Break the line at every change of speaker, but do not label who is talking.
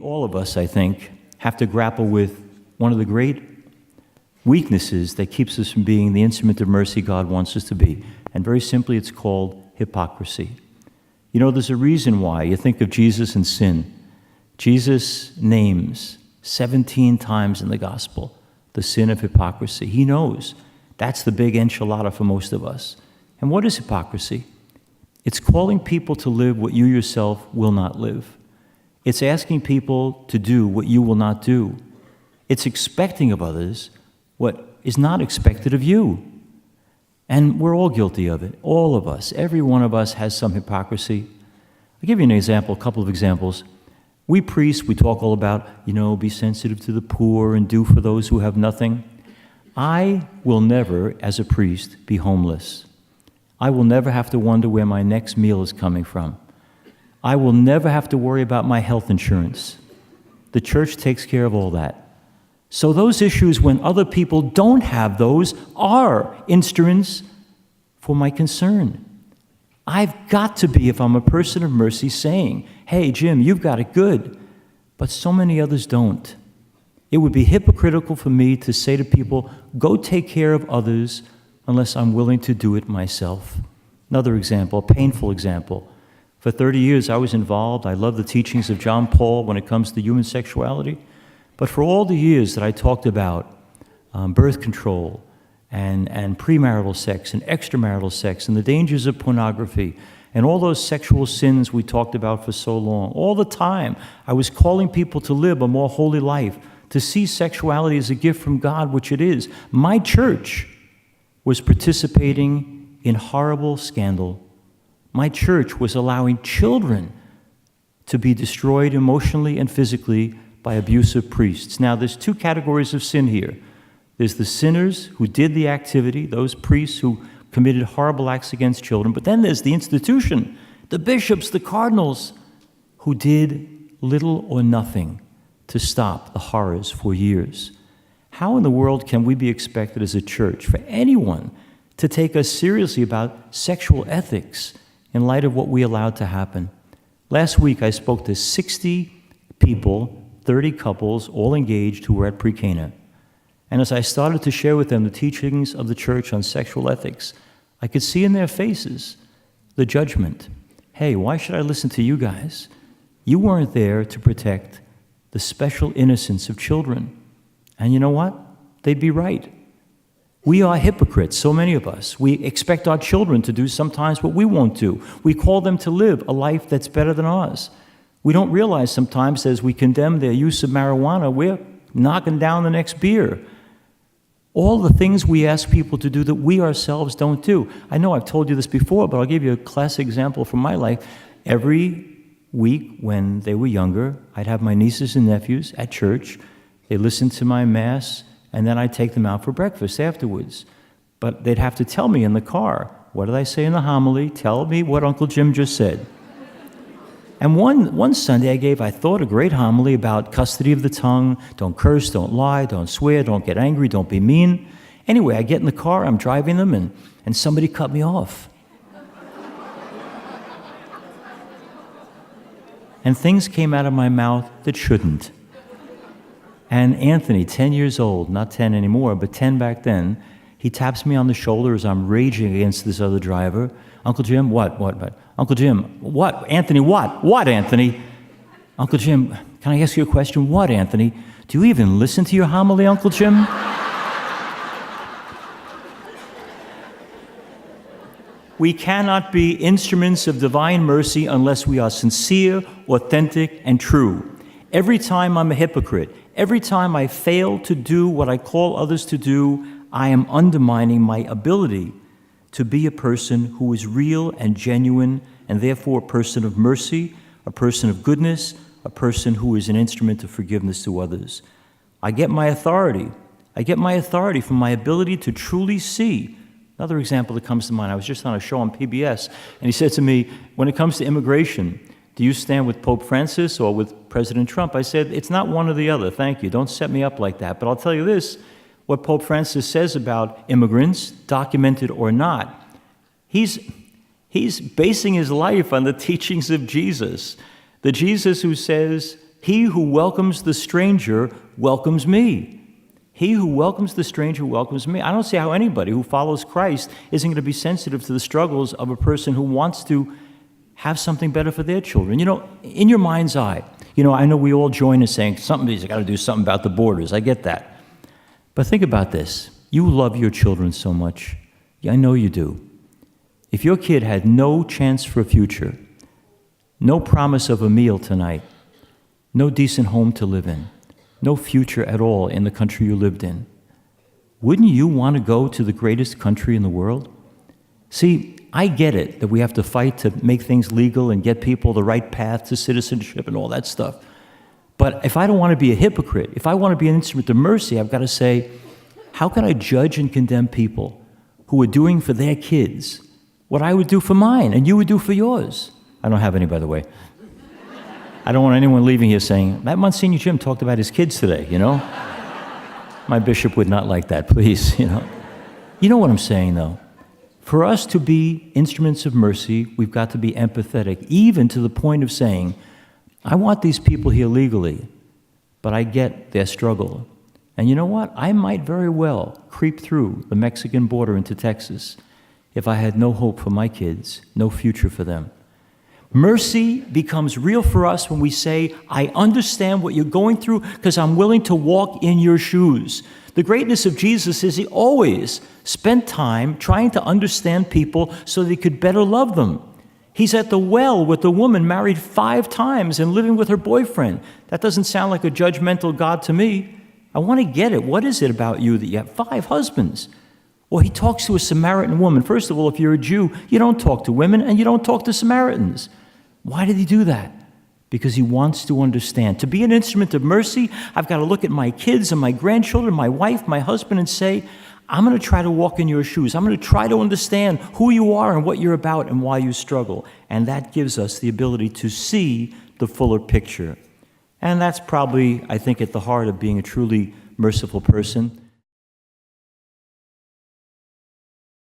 All of us, I think, have to grapple with one of the great weaknesses that keeps us from being the instrument of mercy God wants us to be. And very simply, it's called hypocrisy. You know, there's a reason why. You think of Jesus and sin. Jesus names 17 times in the gospel the sin of hypocrisy. He knows that's the big enchilada for most of us. And what is hypocrisy? It's calling people to live what you yourself will not live. It's asking people to do what you will not do. It's expecting of others what is not expected of you. And we're all guilty of it, all of us. Every one of us has some hypocrisy. I'll give you an example, a couple of examples. We priests, we talk all about, be sensitive to the poor and do for those who have nothing. I will never, as a priest, be homeless. I will never have to wonder where my next meal is coming from. I will never have to worry about my health insurance. The church takes care of all that. So those issues, when other people don't have those, are instruments for my concern. I've got to be, if I'm a person of mercy, saying, hey, Jim, you've got it good, but so many others don't. It would be hypocritical for me to say to people, go take care of others unless I'm willing to do it myself. Another example, a painful example. For 30 years, I was involved. I love the teachings of John Paul when it comes to human sexuality. But for all the years that I talked about birth control and premarital sex and extramarital sex and the dangers of pornography and all those sexual sins we talked about for so long, all the time I was calling people to live a more holy life, to see sexuality as a gift from God, which it is. My church was participating in horrible scandal. My church was allowing children to be destroyed emotionally and physically by abusive priests. Now, there's two categories of sin here. There's the sinners who did the activity, those priests who committed horrible acts against children, but then there's the institution, the bishops, the cardinals, who did little or nothing to stop the horrors for years. How in the world can we be expected as a church for anyone to take us seriously about sexual ethics in light of what we allowed to happen? Last week, I spoke to 60 people, 30 couples, all engaged, who were at pre-Cana. And as I started to share with them the teachings of the church on sexual ethics, I could see in their faces the judgment. Hey, why should I listen to you guys? You weren't there to protect the special innocence of children. And you know what? They'd be right. We are hypocrites, so many of us. We expect our children to do sometimes what we won't do. We call them to live a life that's better than ours. We don't realize sometimes as we condemn their use of marijuana, we're knocking down the next beer. All the things we ask people to do that we ourselves don't do. I know I've told you this before, but I'll give you a classic example from my life. Every week when they were younger, I'd have my nieces and nephews at church. They listened to my mass, and then I'd take them out for breakfast afterwards. But they'd have to tell me in the car, what did I say in the homily? Tell me what Uncle Jim just said. And one Sunday I gave, I thought, a great homily about custody of the tongue. Don't curse, don't lie, don't swear, don't get angry, don't be mean. Anyway, I get in the car, I'm driving them, and somebody cut me off. And things came out of my mouth that shouldn't. And Anthony, 10 years old, not 10 anymore, but 10 back then, he taps me on the shoulder as I'm raging against this other driver. Uncle Jim, what? Uncle Jim, what? Anthony, what? What, Anthony? Uncle Jim, can I ask you a question? What, Anthony? Do you even listen to your homily, Uncle Jim? We cannot be instruments of divine mercy unless we are sincere, authentic, and true. Every time I'm a hypocrite, every time I fail to do what I call others to do, I am undermining my ability to be a person who is real and genuine, and therefore a person of mercy, a person of goodness, a person who is an instrument of forgiveness to others. I get my authority from my ability to truly see. Another example that comes to mind, I was just on a show on PBS, and he said to me, when it comes to immigration, do you stand with Pope Francis or with President Trump? I said, it's not one or the other, thank you. Don't set me up like that. But I'll tell you this, what Pope Francis says about immigrants, documented or not, he's basing his life on the teachings of Jesus. The Jesus who says he who welcomes the stranger welcomes me. He who welcomes the stranger welcomes me. I don't see how anybody who follows Christ isn't going to be sensitive to the struggles of a person who wants to have something better for their children. In your mind's eye, I know we all join in saying somebody's got to do something about the borders. I get that. But think about this. You love your children so much. Yeah, I know you do. If your kid had no chance for a future, no promise of a meal tonight, no decent home to live in, no future at all in the country you lived in, wouldn't you want to go to the greatest country in the world? See, I get it that we have to fight to make things legal and get people the right path to citizenship and all that stuff. But if I don't want to be a hypocrite, if I want to be an instrument of mercy, I've got to say, how can I judge and condemn people who are doing for their kids what I would do for mine and you would do for yours? I don't have any, by the way. I don't want anyone leaving here saying, that Monsignor Jim talked about his kids today, My bishop would not like that, please, You know what I'm saying, though? For us to be instruments of mercy, we've got to be empathetic, even to the point of saying, I want these people here legally, but I get their struggle. And you know what? I might very well creep through the Mexican border into Texas if I had no hope for my kids, no future for them. Mercy becomes real for us when we say, I understand what you're going through because I'm willing to walk in your shoes. The greatness of Jesus is he always spent time trying to understand people so that he could better love them. He's at the well with the woman married 5 times and living with her boyfriend. That doesn't sound like a judgmental God to me. I want to get it. What is it about you that you have 5 husbands? Well, he talks to a Samaritan woman. First of all, if you're a Jew, you don't talk to women and you don't talk to Samaritans. Why did he do that? Because he wants to understand. To be an instrument of mercy, I've got to look at my kids and my grandchildren, my wife, my husband, and say, I'm going to try to walk in your shoes. I'm going to try to understand who you are and what you're about and why you struggle. And that gives us the ability to see the fuller picture. And that's probably, I think, at the heart of being a truly merciful person.